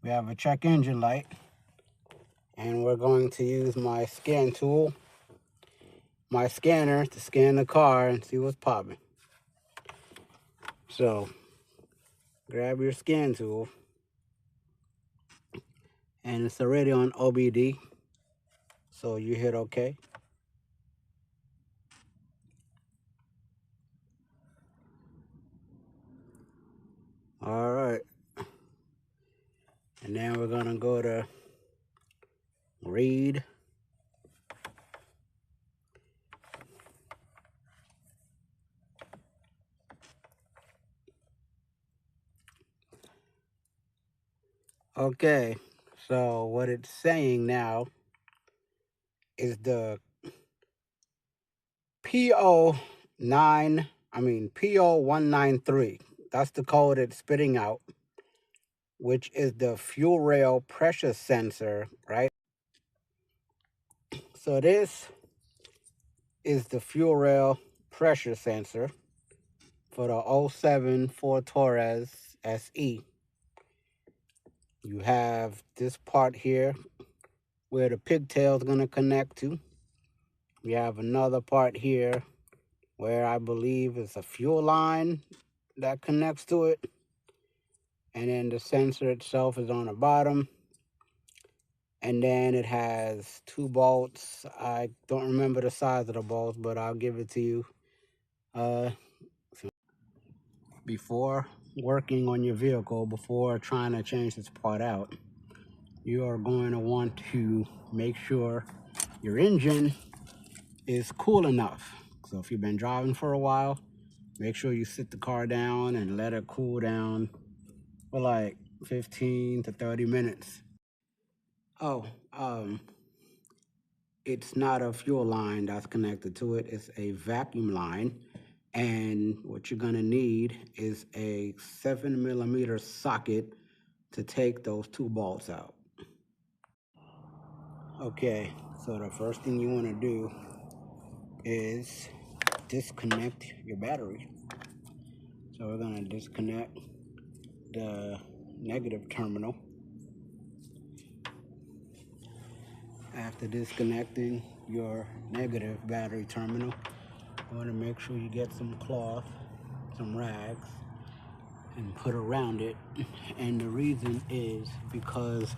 We have a check engine light, and we're going to use my scan tool, my scanner, to scan the car and see what's popping. So grab your scan tool, and it's already on OBD, so you hit OK. All right, and then we're gonna go to read. Okay, so what it's saying now is the PO193. That's the code it's spitting out, which is the fuel rail pressure sensor, right? So this is the fuel rail pressure sensor for the 07 Ford Taurus SE. You have this part here where the pigtail is going to connect to. We have another part here where I believe is a fuel line that connects to it. And then the sensor itself is on the bottom. And then it has 2 bolts. I don't remember the size of the bolts, but I'll give it to you. Before working on your vehicle, before trying to change this part out, you are going to want to make sure your engine is cool enough. So if you've been driving for a while, make sure you sit the car down and let it cool down for like 15 to 30 minutes. Oh, it's not a fuel line that's connected to it. It's a vacuum line. And what you're gonna need is a 7mm socket to take those 2 bolts out. Okay, so the first thing you wanna do is disconnect your battery. So we're gonna disconnect the negative terminal. After disconnecting your negative battery terminal, you want to make sure you get some cloth, some rags, and put around it. And the reason is because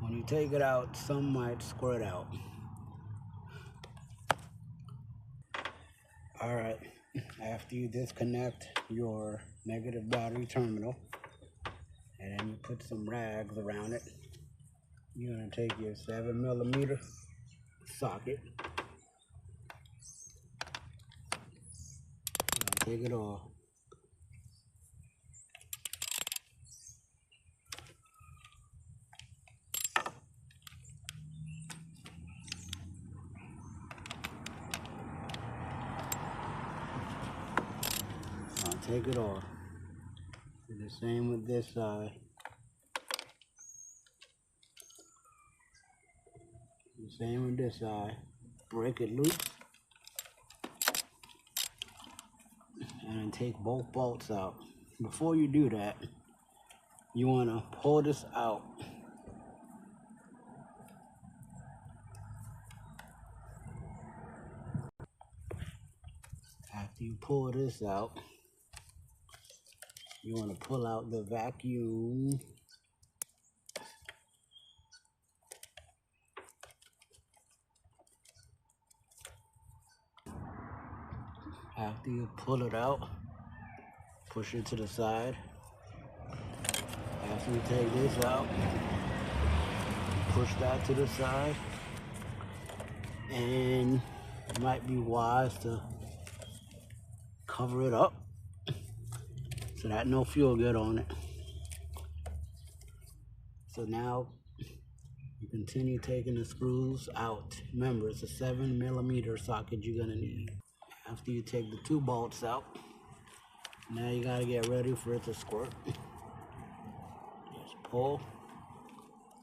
when you take it out, some might squirt out. All right, after you disconnect your negative battery terminal, and then you put some rags around it, you're gonna take your 7mm socket, take it off. Take it off. Do the same with this side. The same with this side. Break it loose. And then take both bolts out. Before you do that, you want to pull this out. After you pull this out, you want to pull out the vacuum. After you pull it out, push it to the side. After you take this out, push that to the side. And it might be wise to cover it up so that no fuel get on it. So now you continue taking the screws out. Remember, it's a 7mm socket you're gonna need. After you take the 2 bolts out, now you gotta get ready for it to squirt. Just pull,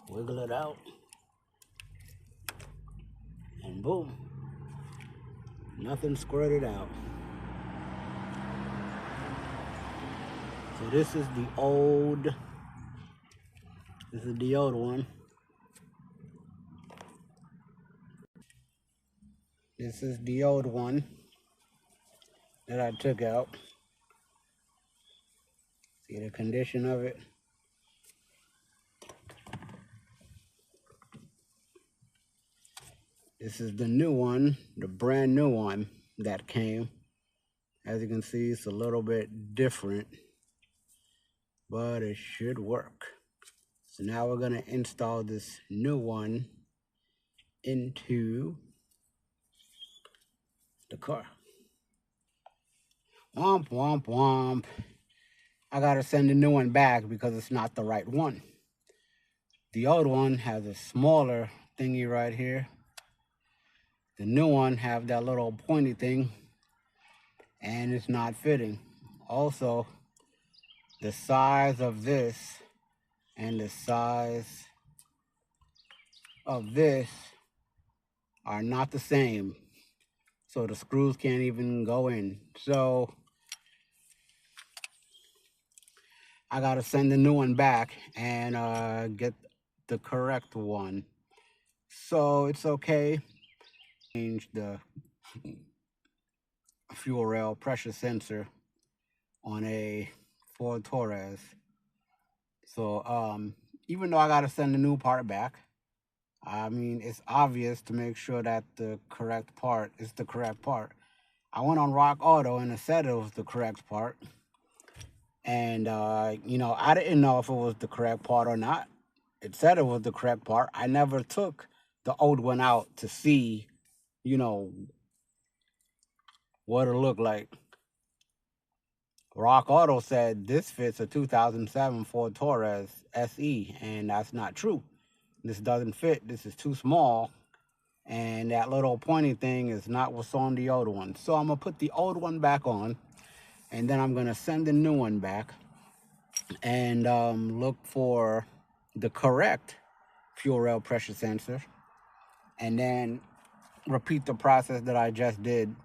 wiggle it out, and boom, nothing squirted out. So this is the old This is the old one. This is the old one that I took out. See the condition of it? This is the new one, the brand new one that came. As you can see, it's a little bit different, but it should work. So now we're gonna install this new one into the car. Womp, womp, womp. I gotta send the new one back because it's not the right one. The old one has a smaller thingy right here. The new one have that little pointy thing, and it's not fitting. Also, the size of this and the size of this are not the same. So the screws can't even go in. So I gotta send the new one back and get the correct one. So it's okay. Change the fuel rail pressure sensor on a Ford Taurus. So even though I gotta send the new part back, I mean, it's obvious to make sure that the correct part is the correct part. I went on Rock Auto and it said it was the correct part. And, you know, I didn't know if it was the correct part or not. It said it was the correct part. I never took the old one out to see, you know, what it looked like. Rock Auto said this fits a 2007 Ford Taurus SE, and that's not true. This doesn't fit. This is too small, and that little pointy thing is not what's on the old one. So I'm going to put the old one back on, and then I'm going to send the new one back and look for the correct fuel rail pressure sensor, and then repeat the process that I just did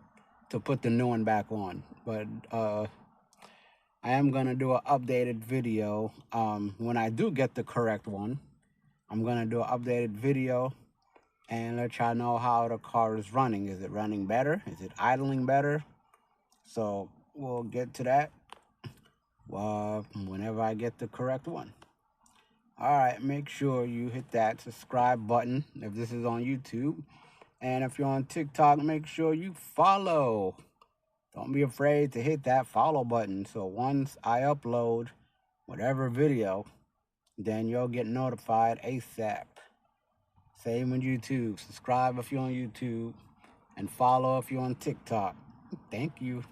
to put the new one back on. But I am going to do an updated video. When I do get the correct one, I'm going to do an updated video and let y'all know how the car is running. Is it running better? Is it idling better? So we'll get to that whenever I get the correct one. All right, make sure you hit that subscribe button if this is on YouTube. And if you're on TikTok, make sure you follow. Don't be afraid to hit that follow button. So once I upload whatever video, then you'll get notified ASAP. Same on YouTube. Subscribe if you're on YouTube and follow if you're on TikTok. Thank you.